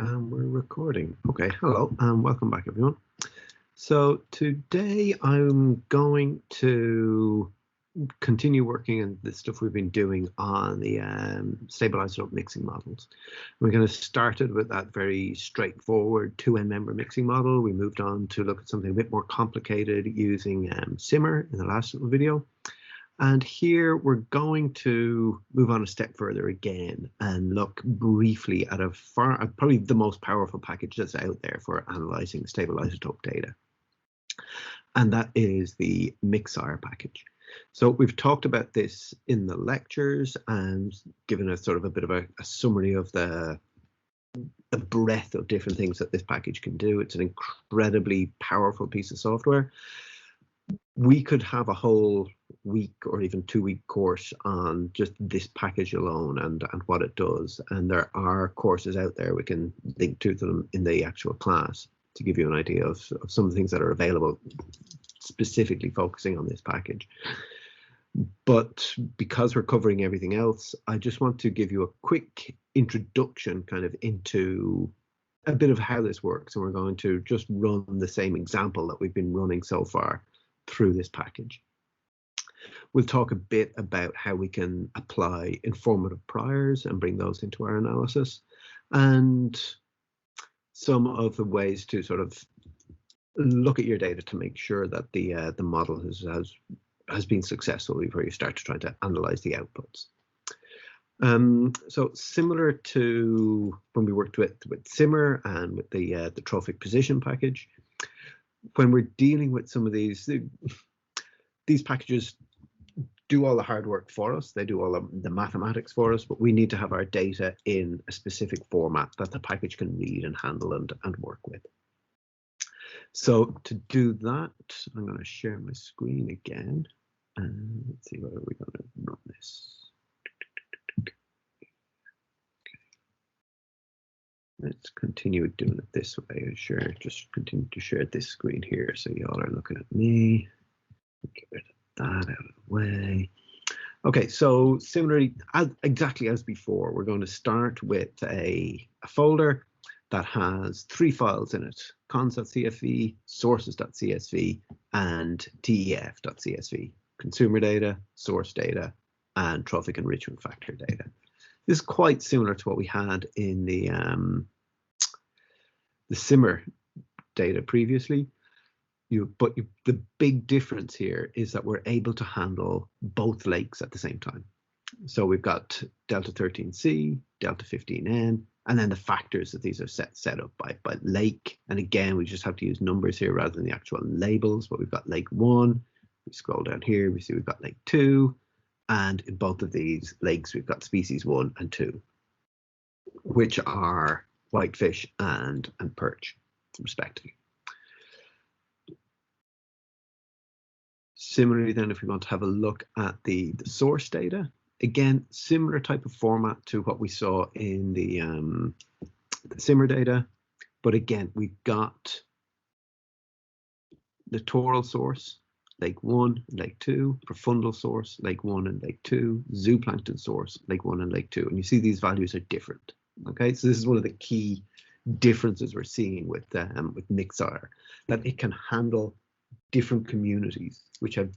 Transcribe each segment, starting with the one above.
We're recording. Okay, hello and welcome back, everyone. So today I'm going to continue working on the stuff we've been doing on the stable isotope mixing models. We're going to start it with that very straightforward 2n member mixing model. We moved on to look at something a bit more complicated using SIMR in the last little video. And here we're going to move on a step further again and look briefly at probably the most powerful package that's out there for analyzing stable isotope data. And that is the MixSIAR package. So we've talked about this in the lectures and given a sort of a bit of a summary of the breadth of different things that this package can do. It's an incredibly powerful piece of software. We could have a whole week or even 2-week course on just this package alone and what it does. And there are courses out there, we can link to them in the actual class to give you an idea of some of the things that are available, specifically focusing on this package. But because we're covering everything else, I just want to give you a quick introduction kind of into a bit of how this works. And we're going to just run the same example that we've been running so far through this package. We'll talk a bit about how we can apply informative priors and bring those into our analysis, and some of the ways to sort of look at your data to make sure that the model has been successful before you start to try to analyze the outputs. So similar to when we worked with SIMR and with the Trophic position package, when we're dealing with some of these packages do all the hard work for us. They do all the mathematics for us, but we need to have our data in a specific format that the package can read and handle and work with. So to do that, I'm going to share my screen again. And let's see whether we're going to run this. Okay. Let's continue doing it this way. Sure, just continue to share this screen here so you all are looking at me. Get rid of that out of the way. Okay, so similarly, exactly as before, we're going to start with a folder that has 3 files in it: cons.csv, sources.csv, and tef.csv. Consumer data, source data, and trophic enrichment factor data. This is quite similar to what we had in the SIMR data previously. The big difference here is that we're able to handle both lakes at the same time. So we've got delta 13C, delta 15N, and then the factors that these are set up by lake. And again, we just have to use numbers here rather than the actual labels, but we've got lake 1. We scroll down here, we see we've got lake 2. And in both of these lakes, we've got species 1 and 2, which are whitefish and perch, respectively. Similarly, then, if we want to have a look at the source data, again, similar type of format to what we saw in the SIMR data, but again, we've got littoral source, lake 1, lake 2, profundal source, lake 1 and lake 2, zooplankton source, lake 1 and lake 2, and you see these values are different. Okay, so this is one of the key differences we're seeing with MixSIAR, that it can handle different communities which have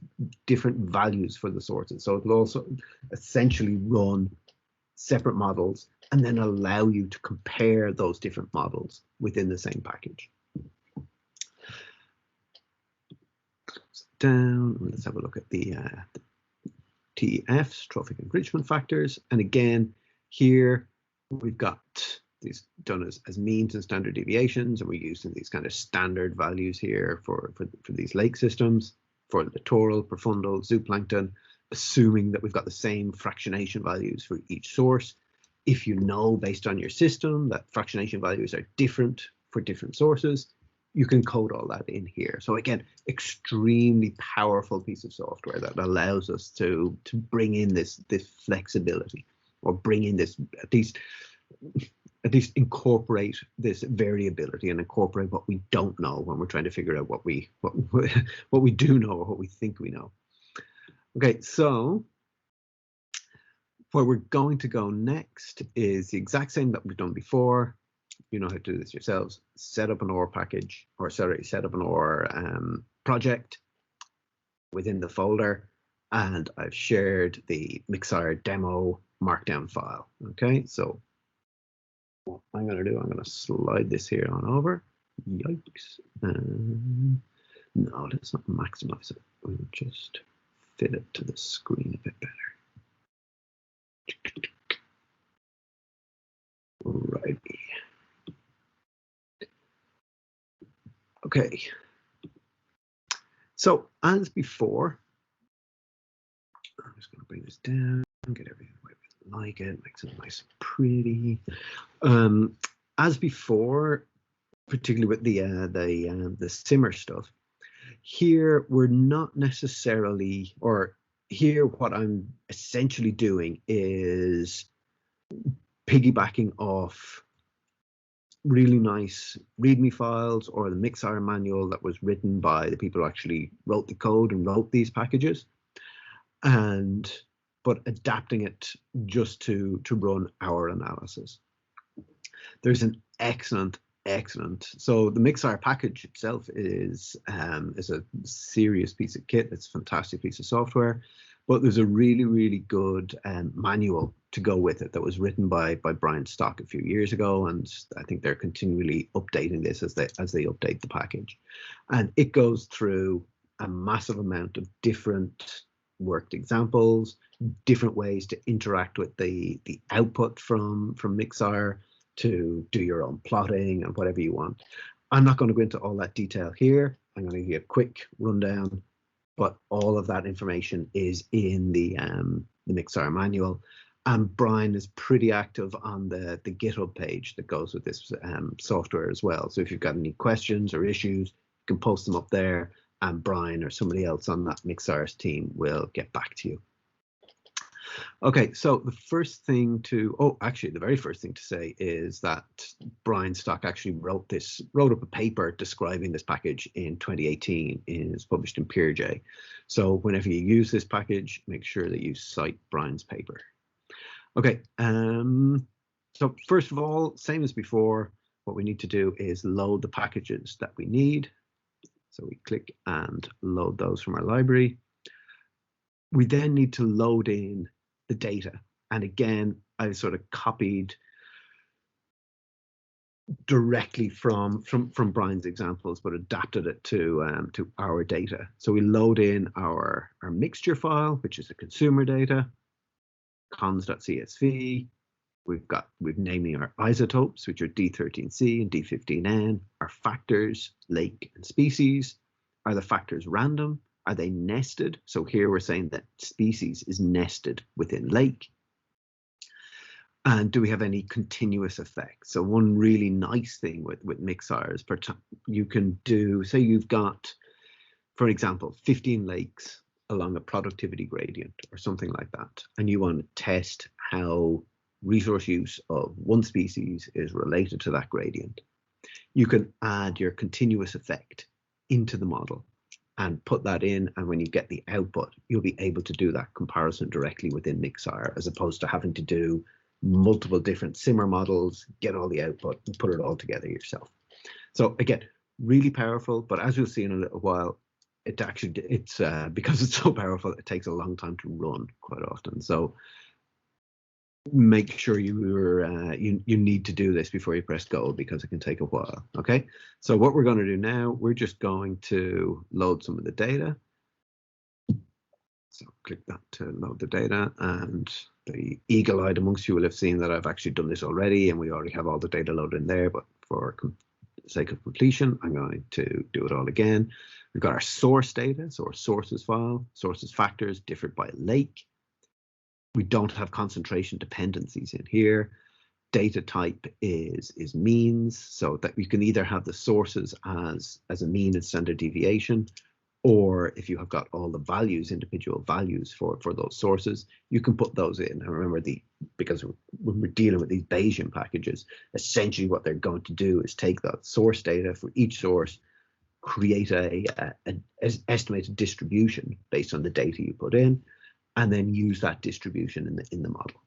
different values for the sources. So it'll also essentially run separate models and then allow you to compare those different models within the same package. Down, let's have a look at the TEFs, trophic enrichment factors. And again, here we've got these done as means and standard deviations, and we're using these kind of standard values here for these lake systems, for littoral, profundal, zooplankton, assuming that we've got the same fractionation values for each source. If you know based on your system that fractionation values are different for different sources, you can code all that in here. So again, extremely powerful piece of software that allows us to bring in this flexibility, or bring in this at least incorporate this variability and incorporate what we don't know when we're trying to figure out what we do know or what we think we know. Okay, so where we're going to go next is the exact same that we've done before. you know how to do this yourselves. Set up an OR package, or sorry, set up an OR project within the folder, and I've shared the MixSIAR demo markdown file. Okay, so what I'm going to do, I'm going to slide this here on over. Yikes. No, let's not maximize it. We'll just fit it to the screen a bit better. Alrighty. Okay. So as before, I'm just going to bring this down, get everything the way we like it, makes it nice and pretty. As before, particularly with the simmer stuff, here we're not necessarily, or here what I'm essentially doing is piggybacking off really nice README files or the MixSIAR manual that was written by the people who actually wrote the code and wrote these packages, but adapting it just to run our analysis. There's an excellent. So the MixSIAR package itself is a serious piece of kit. It's a fantastic piece of software, but there's a really good manual to go with it that was written by Brian Stock a few years ago, and I think they're continually updating this as they update the package. And it goes through a massive amount of different worked examples, different ways to interact with the output from MixSIAR, to do your own plotting and whatever you want. I'm not going to go into all that detail here. I'm going to give you a quick rundown, but all of that information is in the MixSIAR manual. And Brian is pretty active on the GitHub page that goes with this software as well. So if you've got any questions or issues, you can post them up there, and Brian or somebody else on that MixSIAR team will get back to you. Okay, so the very first thing to say is that Brian Stock actually wrote up a paper describing this package in 2018. It's published in PeerJ. So whenever you use this package, make sure that you cite Brian's paper. Okay, so first of all, same as before, what we need to do is load the packages that we need. So we click and load those from our library. We then need to load in the data. And again, I sort of copied directly from Brian's examples, but adapted it to our data. So we load in our mixture file, which is the consumer data, cons.csv. We've naming our isotopes, which are D13C and D15N, our factors, lake and species. Are the factors random? Are they nested? So here we're saying that species is nested within lake. And do we have any continuous effects? So one really nice thing with MixSIAR is you can do, say you've got, for example, 15 lakes along a productivity gradient or something like that, and you want to test how resource use of one species is related to that gradient. You can add your continuous effect into the model and put that in, and when you get the output, you'll be able to do that comparison directly within MixSIAR, as opposed to having to do multiple different simmer models, get all the output, and put it all together yourself. So again, really powerful, but as you'll see in a little while, because it's so powerful, it takes a long time to run quite often. So make sure you need to do this before you press go, because it can take a while. Okay, so what we're going to do now, we're just going to load some of the data. So click that to load the data, and the eagle-eyed amongst you will have seen that I've actually done this already, and we already have all the data loaded in there, but for the sake of completion, I'm going to do it all again. We've got our source data, so our sources file, sources factors differed by lake. We don't have concentration dependencies in here. Data type is means, so that you can either have the sources as a mean and standard deviation, or if you have got all the values, individual values for those sources, you can put those in. And remember, because when we're dealing with these Bayesian packages, essentially what they're going to do is take that source data for each source, create an estimated distribution based on the data you put in, and then use that distribution in the model.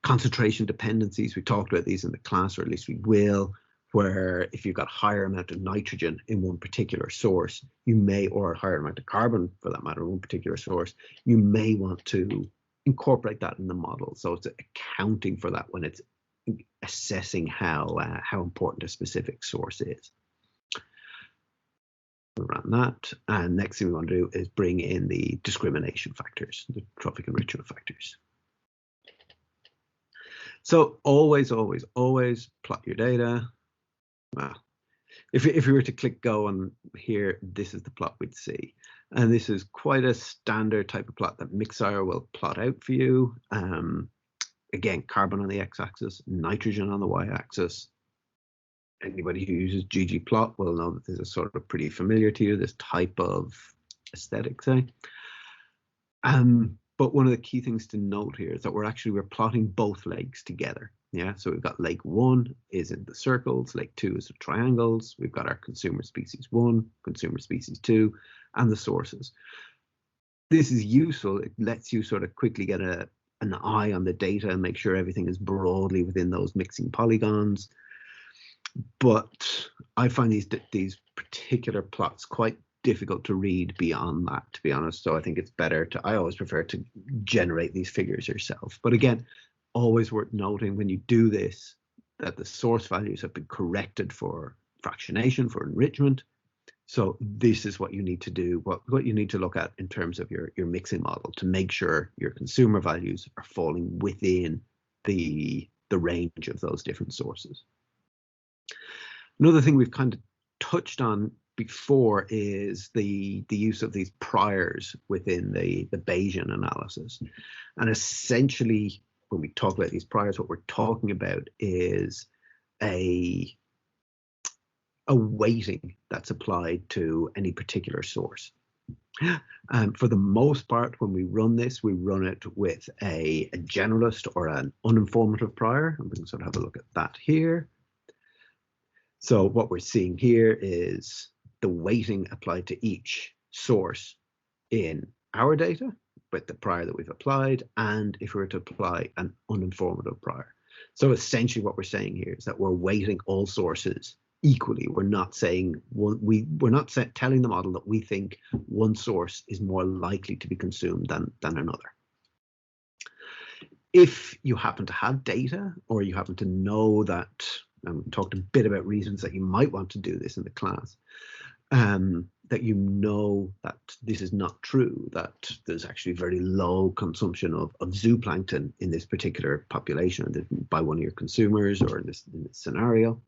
Concentration dependencies, we talked about these in the class, or at least we will, where if you've got higher amount of nitrogen in one particular source, you may, or a higher amount of carbon for that matter, in one particular source, you may want to incorporate that in the model. So it's accounting for that when it's assessing how important a specific source is. We'll run that, and next thing we want to do is bring in the discrimination factors, the trophic enrichment factors. So always plot your data. Well, if we were to click go on here, this is the plot we'd see. And this is quite a standard type of plot that MixSIAR will plot out for you. Again, carbon on the x-axis, nitrogen on the y-axis. Anybody who uses ggplot will know that this is sort of pretty familiar to you, this type of aesthetic, say. But one of the key things to note here is that we're plotting both legs together. Yeah, so we've got leg 1 is in the circles, leg 2 is the triangles. We've got our consumer species 1, consumer species 2, and the sources. This is useful. It lets you sort of quickly get an eye on the data and make sure everything is broadly within those mixing polygons. But I find these particular plots quite difficult to read beyond that, to be honest. So I think it's better I always prefer to generate these figures yourself. But again, always worth noting when you do this, that the source values have been corrected for fractionation, for enrichment. So this is what you need to do, what you need to look at in terms of your mixing model to make sure your consumer values are falling within the range of those different sources. Another thing we've kind of touched on before is the use of these priors within the Bayesian analysis. And essentially, when we talk about these priors, what we're talking about is a weighting that's applied to any particular source. For the most part, when we run this, we run it with a generalist or an uninformative prior. And we can sort of have a look at that here. So what we're seeing here is the weighting applied to each source in our data with the prior that we've applied, and if we were to apply an uninformative prior. So essentially what we're saying here is that we're weighting all sources equally. We're not saying we're not telling the model that we think one source is more likely to be consumed than another. If you happen to have data, or you happen to know that, and we talked a bit about reasons that you might want to do this in the class, that you know that this is not true, that there's actually very low consumption of zooplankton in this particular population by one of your consumers, or in this scenario,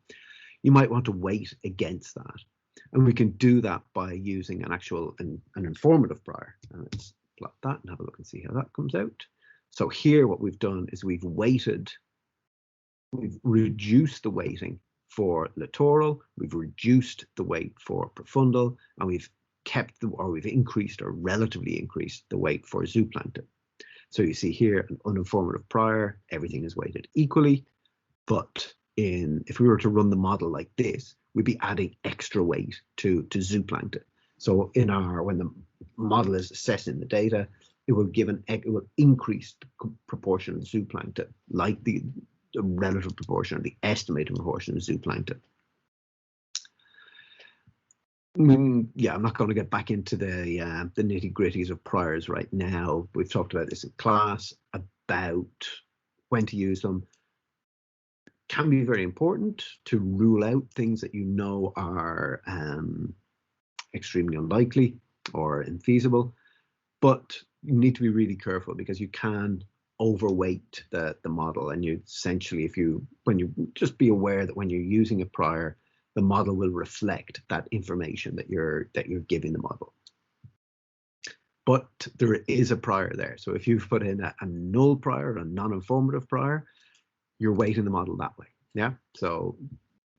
you might want to weight against that. And we can do that by using an informative prior. And let's plot that and have a look and see how that comes out. So here what we've done is we've reduced the weighting for littoral, we've reduced the weight for profundal, and we've increased or relatively increased the weight for zooplankton. So you see here an uninformative prior, everything is weighted equally, but if we were to run the model like this, we'd be adding extra weight to zooplankton. So when the model is assessing the data, it will increase the proportion of zooplankton, like the relative proportion or the estimated proportion of zooplankton. Yeah, I'm not going to get back into the nitty-gritties of priors right now. We've talked about this in class, about when to use them. Can be very important to rule out things that you know are extremely unlikely or infeasible, but you need to be really careful because you can overweight the model, and you essentially, just be aware that when you're using a prior, the model will reflect that information that you're giving the model. But there is a prior there. So if you've put in a null prior, a non-informative prior, you're weighting the model that way. Yeah. So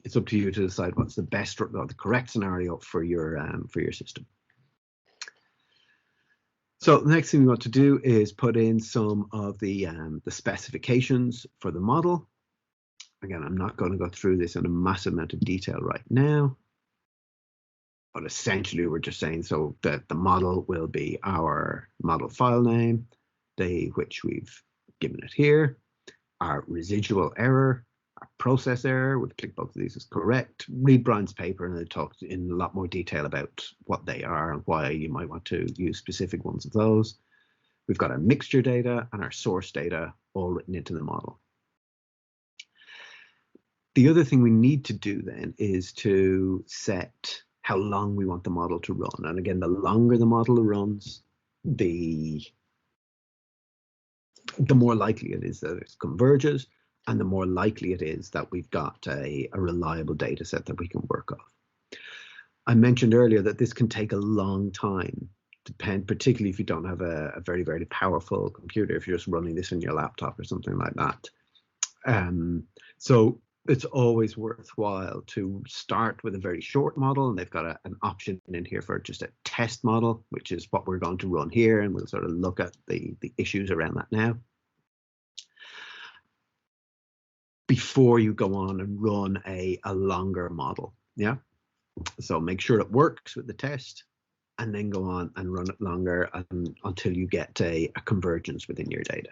it's up to you to decide what's the best or the correct scenario for your system. So the next thing we want to do is put in some of the specifications for the model. Again, I'm not going to go through this in a massive amount of detail right now, but essentially we're just saying so that the model will be our model file name, which we've given it here, our residual error, our process error. We'll click both of these as correct. Read Brian's paper and it talks in a lot more detail about what they are and why you might want to use specific ones of those. We've got our mixture data and our source data all written into the model. The other thing we need to do then is to set how long we want the model to run. And again, the longer the model runs, the more likely it is that it converges, and the more likely it is that we've got a reliable data set that we can work off. I mentioned earlier that this can take a long time, particularly if you don't have a very, very powerful computer, if you're just running this on your laptop or something like that. So it's always worthwhile to start with a very short model, and they've got an option in here for just a test model, which is what we're going to run here, and we'll sort of look at the issues around that now. Before you go on and run a longer model, yeah? So make sure it works with the test, and then go on and run it longer until you get a convergence within your data.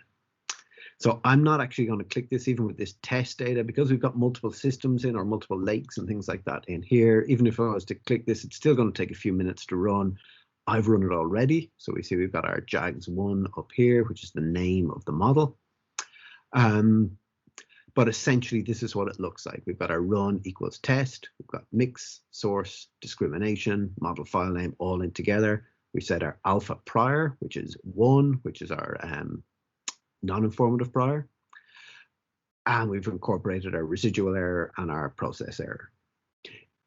So I'm not actually going to click this even with this test data, because we've got multiple systems in, or multiple lakes and things like that in here. Even if I was to click this, it's still going to take a few minutes to run. I've run it already. So we see we've got our JAGS1 up here, which is the name of the model. But essentially, this is what it looks like. We've got our run equals test. We've got mix, source, discrimination, model file name all in together. We set our alpha prior, which is 1, which is our non-informative prior, and we've incorporated our residual error and our process error.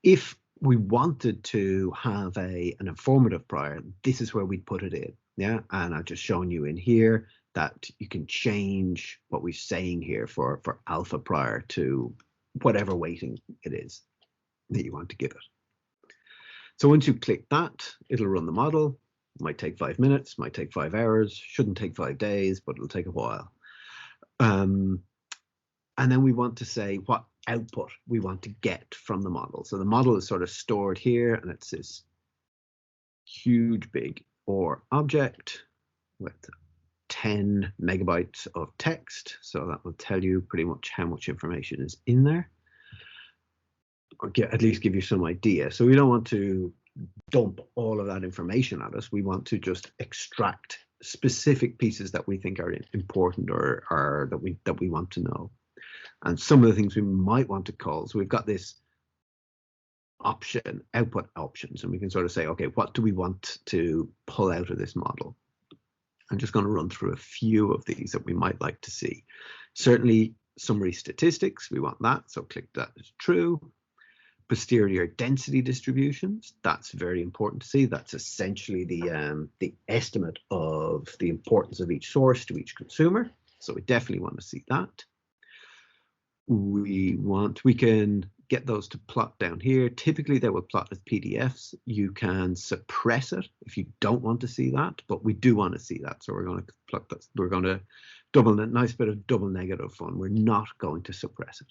If we wanted to have an informative prior, this is where we'd put it in, yeah? And I've just shown you in here that you can change what we're saying here for alpha prior to whatever weighting it is that you want to give it. So once you click that, it'll run the model. It might take 5 minutes, might take 5 hours, shouldn't take 5 days, but it'll take a while. And then we want to say what output we want to get from the model. So the model is sort of stored here, and it's this huge big OR object with 10 megabytes of text. So that will tell you pretty much how much information is in there, or at least give you some idea. So we don't want to dump all of that information at us. We want to just extract specific pieces that we think are important, or that we want to know. And some of the things we might want to call, so we've got this option, output options, and we can sort of say, okay, what do we want to pull out of this model? I'm just going to run through a few of these that we might like to see. Certainly summary statistics, we want that, so click that as true. Posterior density distributions, that's very important to see. That's essentially the estimate of the importance of each source to each consumer. So we definitely want to see that. We can get those to plot down here. Typically they will plot as PDFs. You can suppress it if you don't want to see that, but we do want to see that. So we're going to plot that. We're going to double a nice bit of double negative fun. We're not going to suppress it.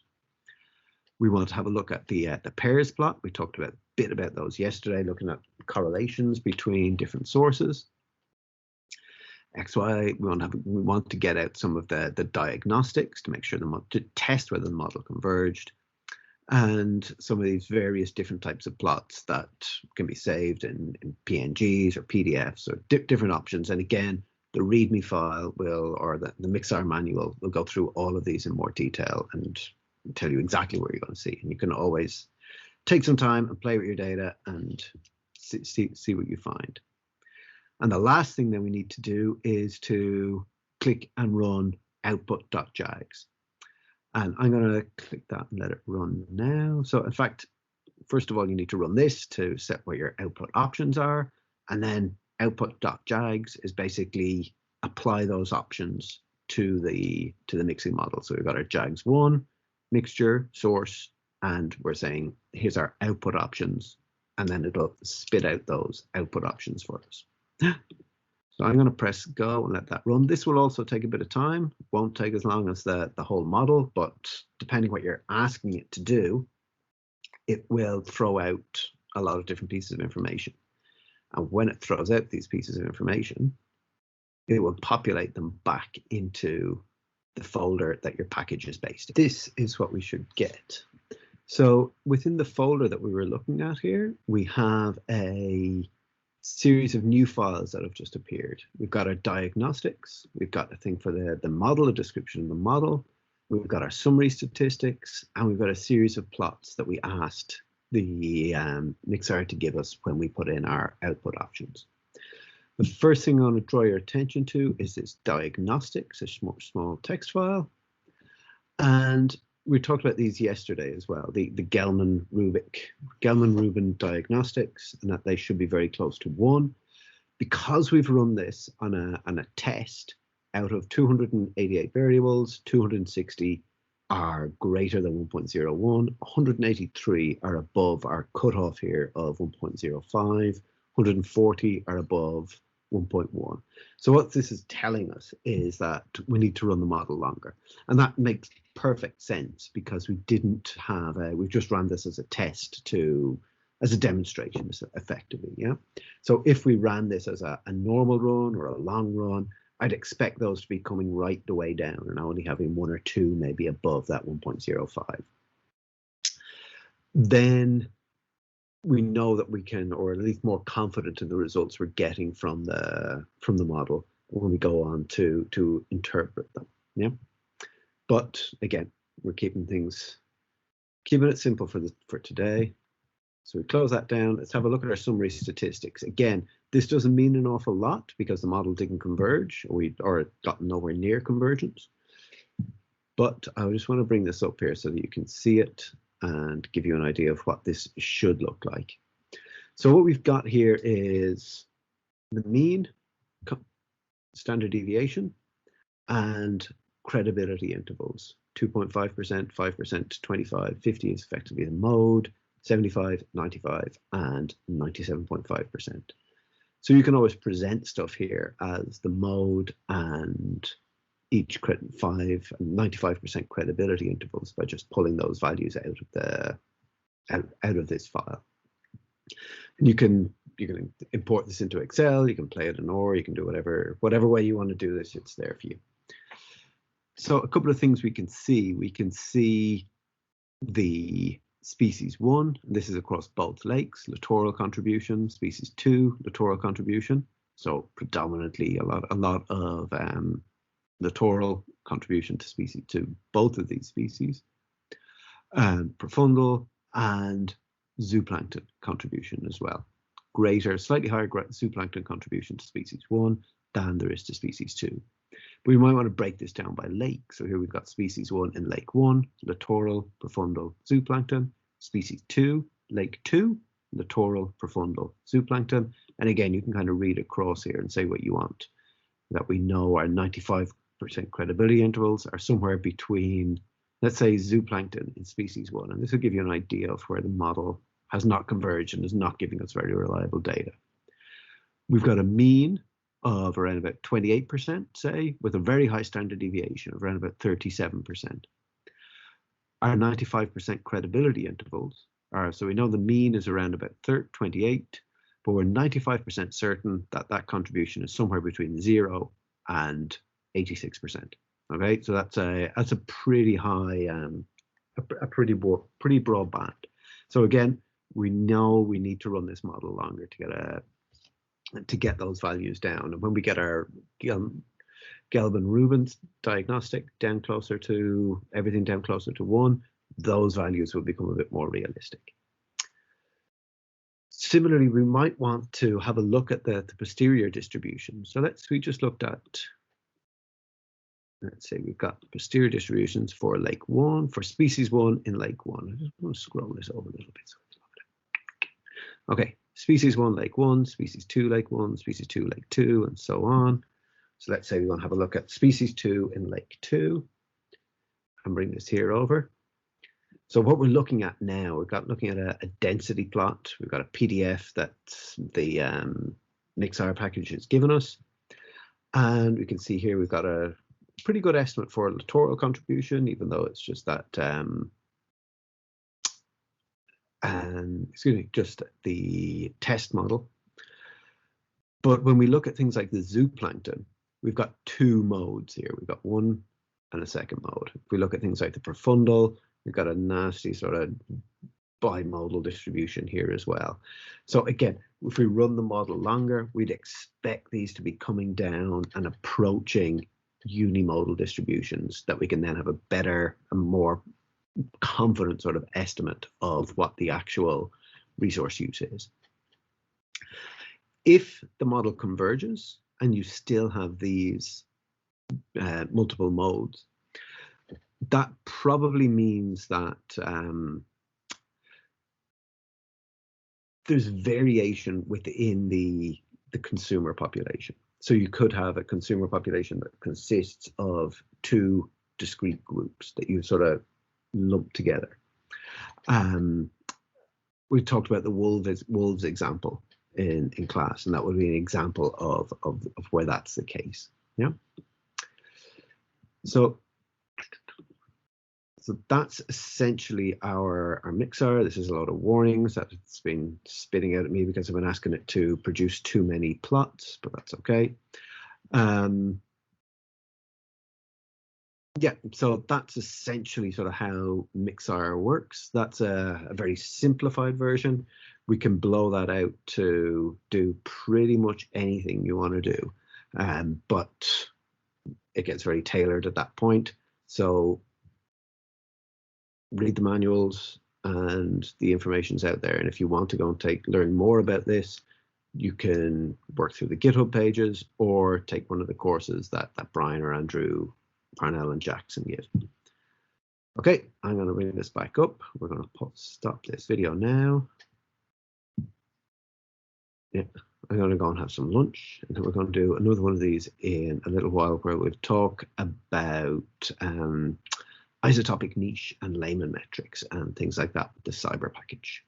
We want to have a look at the pairs plot. We talked a bit about those yesterday, looking at correlations between different sources. XY, we want to get out some of the diagnostics to make sure to test whether the model converged, and some of these various different types of plots that can be saved in PNGs or PDFs or different options. And again, the README file or the MixSIAR manual will go through all of these in more detail and tell you exactly where you're going to see. And you can always take some time and play with your data and see what you find. And the last thing that we need to do is to click and run output.jags. And I'm going to click that and let it run now. So in fact, first of all, you need to run this to set what your output options are. And then output.jags is basically apply those options to the mixing model. So we've got our JAGS1, mixture, source, and we're saying, here's our output options. And then it'll spit out those output options for us. So I'm going to press go and let that run. This will also take a bit of time. It won't take as long as the whole model, but depending what you're asking it to do, it will throw out a lot of different pieces of information. And when it throws out these pieces of information, it will populate them back into the folder that your package is based in. This is what we should get. So within the folder that we were looking at here, we have a series of new files that have just appeared. We've got our diagnostics, we've got a thing for the model, a description of the model, we've got our summary statistics, and we've got a series of plots that we asked the MixSIAR to give us when we put in our output options. The first thing I want to draw your attention to is this diagnostics, a small text file. And we talked about these yesterday as well, the Gelman-Rubin diagnostics, and that they should be very close to 1. Because we've run this on a test, out of 288 variables, 260 are greater than 1.01, 183 are above our cutoff here of 1.05, 140 are above 1.1. So what this is telling us is that we need to run the model longer. And that makes perfect sense because we didn't have we've just ran this as a test as a demonstration effectively, yeah? So if we ran this as a normal run or a long run, I'd expect those to be coming right the way down and only having 1 or 2 maybe above that 1.05. Then we know that we can, or at least more confident in the results we're getting from the model when we go on to interpret them. Yeah. But again, we're keeping it simple for today. So we close that down. Let's have a look at our summary statistics. Again, this doesn't mean an awful lot because the model didn't converge, or it got nowhere near convergence. But I just want to bring this up here so that you can see it and give you an idea of what this should look like. So what we've got here is the mean, standard deviation, and credibility intervals. 2.5%, 5%, 25, 50 is effectively the mode, 75, 95, and 97.5%. So you can always present stuff here as the mode and each 95% credibility intervals by just pulling those values out of this file. And you can import this into Excel, you can play it in OR, you can do whatever way you want to do this, it's there for you. So a couple of things we can see. We can see the species 1, this is across both lakes, littoral contribution, species 2, littoral contribution. So predominantly a lot of littoral contribution to species 2, both of these species, profundal and zooplankton contribution as well. Slightly higher zooplankton contribution to species 1 than there is to species 2. But we might want to break this down by lake. So here we've got species 1 in lake 1, littoral, profundal, zooplankton. Species 2, lake 2, littoral, profundal, zooplankton. And again, you can kind of read across here and say what you want. That we know our 95% credibility intervals are somewhere between, let's say, zooplankton in species 1. And this will give you an idea of where the model has not converged and is not giving us very reliable data. We've got a mean of around about 28%, say, with a very high standard deviation of around about 37%. Our 95% credibility intervals are, so we know the mean is around about 28, but we're 95% certain that that contribution is somewhere between 0 and 86%. Okay, so that's a pretty high, a pretty broad band. So again, we know we need to run this model longer to get those values down. And when we get our Gelman-Rubin diagnostic down closer to 1, those values will become a bit more realistic. Similarly, we might want to have a look at the posterior distribution. So we just looked at, let's say we've got posterior distributions for lake 1, for species 1 in lake 1. I just want to scroll this over a little bit so it's loaded. Okay, species 1, lake 1, species 2, lake 1, species 2, lake 2, and so on. So let's say we want to have a look at species 2 in lake 2 and bring this here over. So what we're looking at now, looking at a density plot. We've got a PDF that the MixSIAR package has given us. And we can see here we've got a pretty good estimate for littoral contribution, even though it's just that, just the test model. But when we look at things like the zooplankton, we've got 2 modes here. We've got one and a second mode. If we look at things like the profundal, we've got a nasty sort of bimodal distribution here as well. So again, if we run the model longer, we'd expect these to be coming down and approaching unimodal distributions that we can then have a better and more confident sort of estimate of what the actual resource use is. If the model converges and you still have these multiple modes, that probably means that there's variation within the consumer population. So you could have a consumer population that consists of two discrete groups that you sort of lump together. We talked about the wolves example in class, and that would be an example of where that's the case. Yeah. So that's essentially our MixSIAR. This is a lot of warnings that it's been spitting out at me because I've been asking it to produce too many plots, but that's okay. Yeah, so that's essentially sort of how MixSIAR works. That's a very simplified version. We can blow that out to do pretty much anything you want to do, but it gets very tailored at that point. So read the manuals, and the information's out there. And if you want to go and learn more about this, you can work through the GitHub pages or take one of the courses that Brian or Andrew, Parnell and Jackson give. Okay, I'm going to bring this back up. We're going to stop this video now. Yeah, I'm going to go and have some lunch, and then we're going to do another one of these in a little while where we'll talk about isotopic niche and Lehman metrics and things like that with the cyber package.